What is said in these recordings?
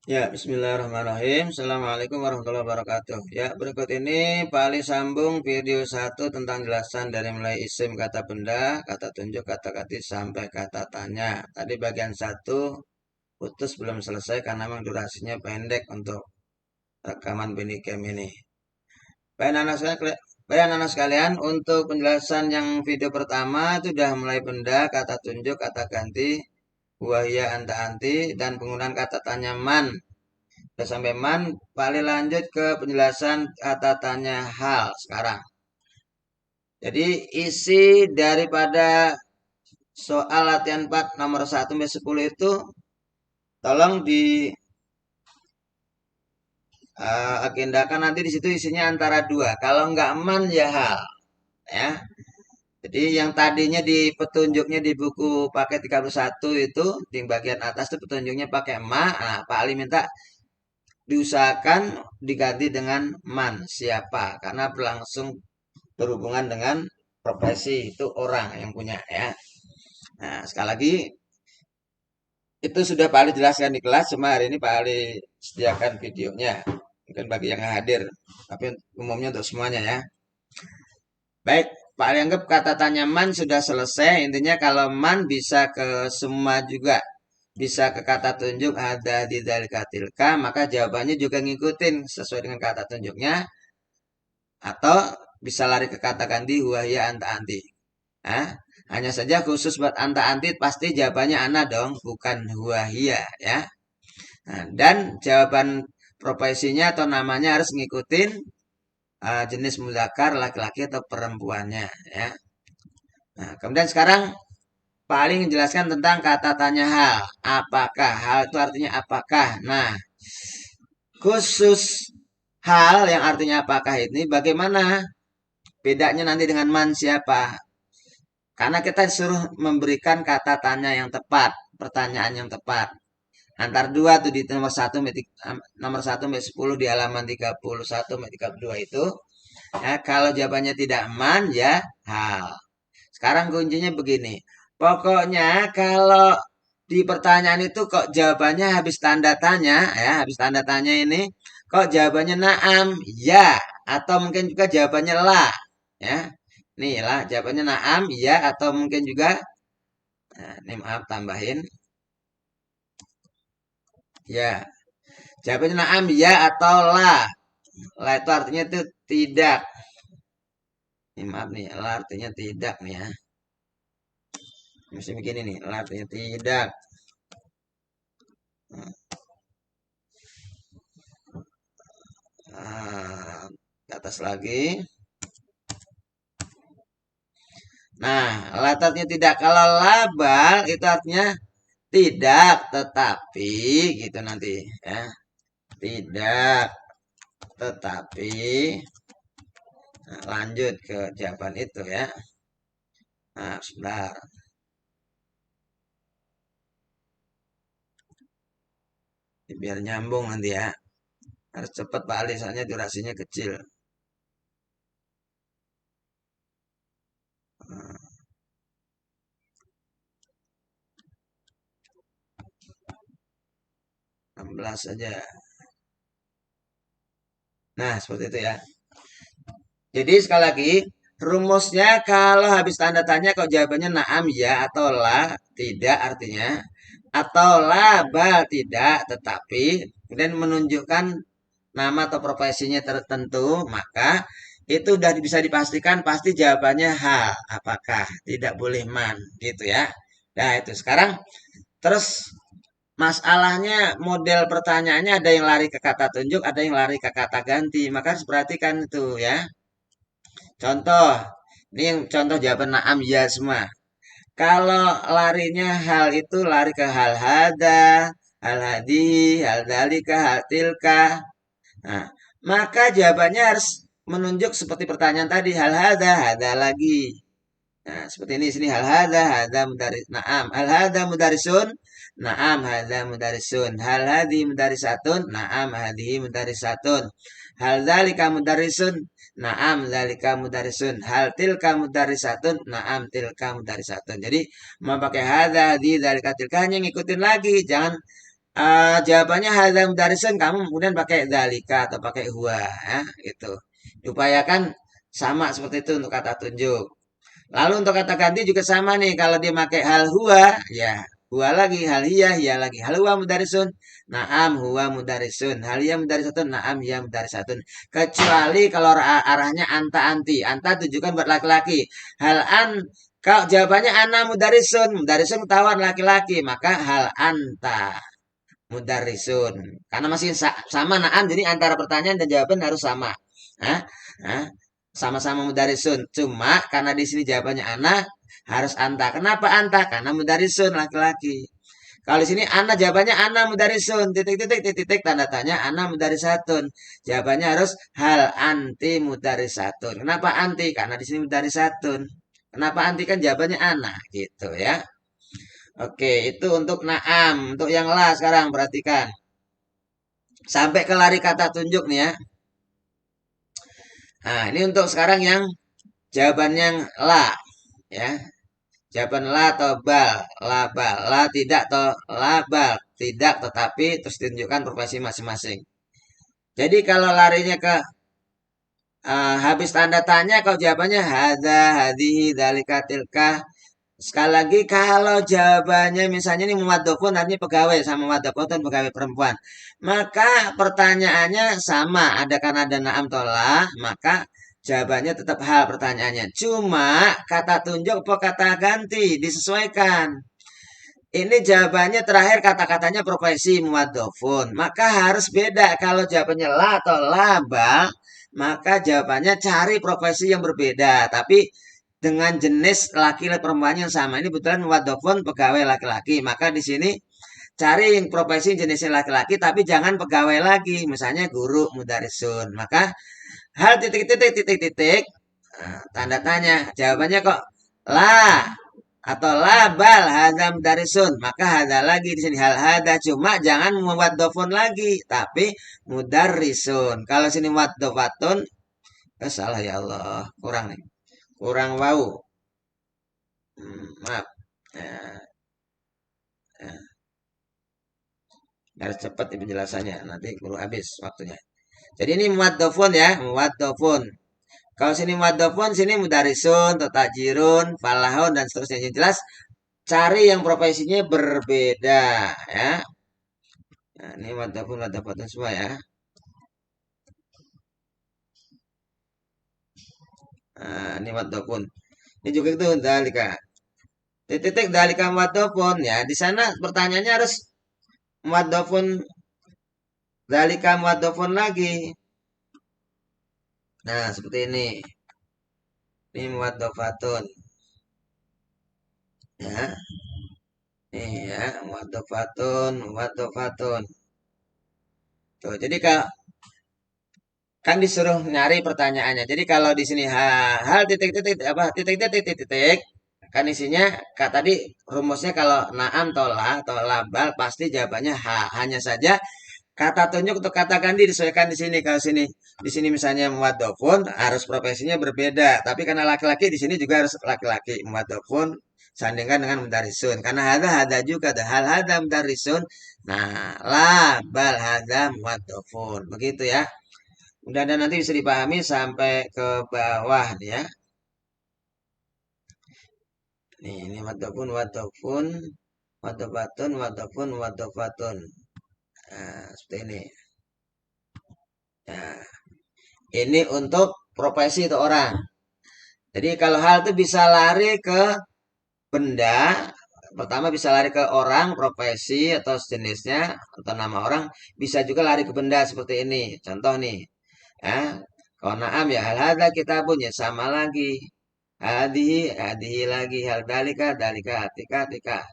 Ya, bismillahirrahmanirrahim. Assalamualaikum warahmatullahi wabarakatuh. Ya, berikut ini Pak Ali sambung video satu tentang jelasan dari mulai isim kata benda, kata tunjuk, kata kati, sampai kata tanya. Tadi bagian satu putus belum selesai karena memang durasinya pendek untuk rekaman Binikem ini. Baik anak sekalian, untuk penjelasan yang video pertama itu sudah mulai benda, kata tunjuk, kata ganti, wahya, anta, anti, dan penggunaan kata tanya man. Sudah sampai man, paling lanjut ke penjelasan kata tanya hal sekarang. Jadi isi daripada soal latihan 4 nomor 1 sampai 10 itu tolong di agendakan nanti di situ isinya antara dua. Kalau nggak man ya hal, ya. Jadi yang tadinya di petunjuknya di buku paket 31 itu di bagian atas itu petunjuknya pakai ma. Nah, Pak Ali minta diusahakan diganti dengan man, siapa, karena berlangsung berhubungan dengan profesi itu orang yang punya, ya. Nah, sekali lagi itu sudah Pak Ali jelaskan di kelas, cuma hari ini Pak Ali sediakan videonya mungkin bagi yang hadir, tapi umumnya untuk semuanya, ya. Baik, Pak Ali anggap kata tanya man sudah selesai. Intinya kalau man bisa ke semua juga, bisa ke kata tunjuk ada di dari katilka, maka jawabannya juga ngikutin sesuai dengan kata tunjuknya, atau bisa lari ke kata ganti huwahya anta anti. Nah, hanya saja khusus buat anta anti pasti jawabannya ana dong, bukan huwahya, ya. Nah, dan jawaban profesinya atau namanya harus ngikutin jenis mudzakkar laki-laki atau perempuannya, ya. Nah, kemudian sekarang paling menjelaskan tentang kata tanya hal. Apakah? Hal itu artinya apakah. Nah, khusus hal yang artinya apakah ini bagaimana bedanya nanti dengan man siapa? Karena kita disuruh memberikan kata tanya yang tepat, pertanyaan yang tepat. Antar dua tuh di nomor 1 sampai 10 di halaman 31 sampai 32 itu. Ya, kalau jawabannya tidak man ya hal. Sekarang kuncinya begini. Pokoknya kalau di pertanyaan itu kok jawabannya habis tanda tanya, ya, habis tanda tanya ini kok jawabannya naam, ya, atau mungkin juga jawabannya la, ya. Nih lah jawabannya naam, ya, atau mungkin juga nah, ini maaf tambahin ya. Jawabannya naam, ya, atau la. La itu artinya itu tidak. Ini maaf nih, la artinya tidak nih, ya. Mesti begini nih, la artinya tidak. Nah, ke atas lagi. Nah, latarnya tidak. Kalau labal itu artinya tidak, tetapi gitu nanti, ya. Tidak, tetapi. Nah, lanjut ke jawaban itu, ya. Nah, sebentar. Biar nyambung nanti, ya. Harus cepat Pak Ali, soalnya durasinya kecil. Nah, 16 saja. Nah, seperti itu, ya. Jadi sekali lagi, rumusnya kalau habis tanda tanya kok jawabannya naam, ya, atau la, tidak artinya. Atau la, bal, tidak, tetapi. Kemudian menunjukkan nama atau profesinya tertentu, maka itu sudah bisa dipastikan pasti jawabannya hal. Apakah? Tidak boleh man, gitu, ya. Nah, itu sekarang terus masalahnya model pertanyaannya ada yang lari ke kata tunjuk, ada yang lari ke kata ganti. Maka harus perhatikan itu, ya. Contoh, ini yang contoh jawaban naam ya semua. Kalau larinya hal itu lari ke hal hada, hal hadi, hal dalika, hal tilka. Nah, maka jawabannya harus menunjuk seperti pertanyaan tadi, hal hada, hada lagi. Nah, seperti ini sini hal hada mudaris, naam, hal hada mudarisun, naam, hada mudarisun, hal hadi mudarisatun, naam, hadihi mudarisatun, hal dzalika mudarisun, naam, dzalika mudarisun, hal tilka mudarisatun, naam, tilka mudarisatun. Jadi mau pakai hada, hadi, dzalika, tilka hanya ngikutin lagi, jangan Jawabannya hadza mudarisun, kamu kemudian pakai dalika atau pakai huwa, ya, gitu. Diupayakan sama seperti itu untuk kata tunjuk. Lalu untuk kata ganti juga sama nih. Kalau dia pakai hal huwa, ya huwa lagi, hal hiya lagi. Hal huwa mudarisun, naam huwa mudarisun. Hal hiya mudarisatun, naam hiya mudarisatun. Kecuali kalau arahnya anta anti. Anta tujukan buat laki-laki. Hal an, kalau jawabannya ana mudarisun, mudarisun ketahuan laki-laki, maka hal anta mudarisun. Karena masih sama naam, jadi antara pertanyaan dan jawaban harus sama. Hah? Hah? Sama-sama mudarisun. Cuma karena di sini jawabannya anak harus anta. Kenapa anta? Karena mudarisun laki-laki. Kalau di sini ana jawabannya ana mudarisun. Titik tanda tanya ana mudarisatun. Jawabannya harus hal anti mudarisatun. Kenapa anti? Karena di sini mudarisatun. Kenapa anti kan jawabannya ana gitu ya. Oke, itu untuk naam. Untuk yang la sekarang perhatikan. Sampai ke lari kata tunjuk nih ya. Nah, ini untuk sekarang yang jawaban yang la ya. Jawaban la atau bal, la bal, la tidak atau la bal, tidak tetapi terus ditunjukkan profesi masing-masing. Jadi kalau larinya ke habis tanda tanya, kalau jawabannya hada, hadihi, dalika, tilka. Sekali lagi kalau jawabannya misalnya ini muwadofun artinya pegawai sama muwadofun pegawai perempuan. Maka pertanyaannya sama, ada kan ada naam tola, maka jawabannya tetap hal pertanyaannya. Cuma kata tunjuk atau kata ganti disesuaikan. Ini jawabannya terakhir kata-katanya profesi muwadofun. Maka harus beda kalau jawabannya la atau laba, maka jawabannya cari profesi yang berbeda. Tapi dengan jenis laki laki perempuan yang sama. Ini kebetulan muwadofun pegawai laki-laki. Maka di sini cari yang profesi jenisnya laki-laki tapi jangan pegawai lagi. Misalnya guru mudarisun. Maka hal titik tanda tanya. Jawabannya kok la atau labal hadza mudarisun. Maka hadza lagi di sini hal hadza, cuma jangan membuat dofon lagi tapi mudarrisun. Kalau sini muat dofatun, salah ya Allah, kurang nih. Kurang wau. Maaf. Ya, ya. Harus cepat ini penjelasannya, nanti baru habis waktunya. Jadi ini muat dofon ya, muat dofon. Kalau sini muat dofon, sini mudarisun, tajirun, falahun dan seterusnya. Yang jelas cari yang profesinya berbeda ya. Nah, ini wadapun semua ya. Nah, ini wadapun. Ini juga itu dalika. Titik dalika wadapun ya. Di sana pertanyaannya harus wadapun dalika wadapun lagi. Nah, seperti ini. Ini muwadzafatun. Ya. Nih ya, muwadzafatun. Tuh, jadi kalau kan disuruh nyari pertanyaannya. Jadi kalau di sini hal titik-titik apa titik-titik kan isinya kak tadi rumusnya kalau naam atau labal pasti jawabannya ha. Hanya saja kata tunjuk untuk kata ganti disesuaikan di sini. Kalau di sini misalnya muwadofun harus profesinya berbeda. Tapi karena laki-laki di sini juga harus laki-laki muwadofun sandingkan dengan mudarisun. Karena ada juga ada hal ada mudarisun. Nah, la bal hada muwadofun. Begitu ya. Mudah-mudahan nanti bisa dipahami sampai ke bawah nih ya. Nih, ini wadofun, wadofun, wadofatun, wadofun, wadofatun. Nah, seperti ini. Nah, ini untuk profesi itu orang. Jadi kalau hal itu bisa lari ke benda, pertama bisa lari ke orang, profesi atau sejenisnya atau nama orang, bisa juga lari ke benda seperti ini. Contoh nih, ya. Kalau naam ya hal ada kita punya sama lagi. Hadihi lagi hal dalika, atika.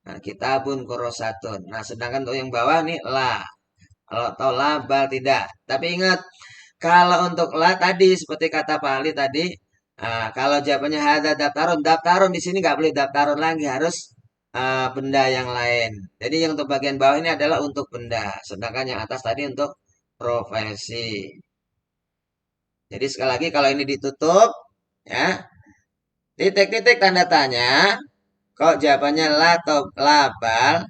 Nah, kita pun korosatun. Nah, sedangkan untuk yang bawah nih la. Kalau atau labal tidak. Tapi ingat, kalau untuk la tadi seperti kata Pak Ali tadi, kalau jawabannya ada daftarun di sini nggak boleh daftarun lagi, harus benda yang lain. Jadi yang untuk bagian bawah ini adalah untuk benda, sedangkan yang atas tadi untuk profesi. Jadi sekali lagi kalau ini ditutup, ya titik-titik tanda tanya. Kok jawabannya la atau labal?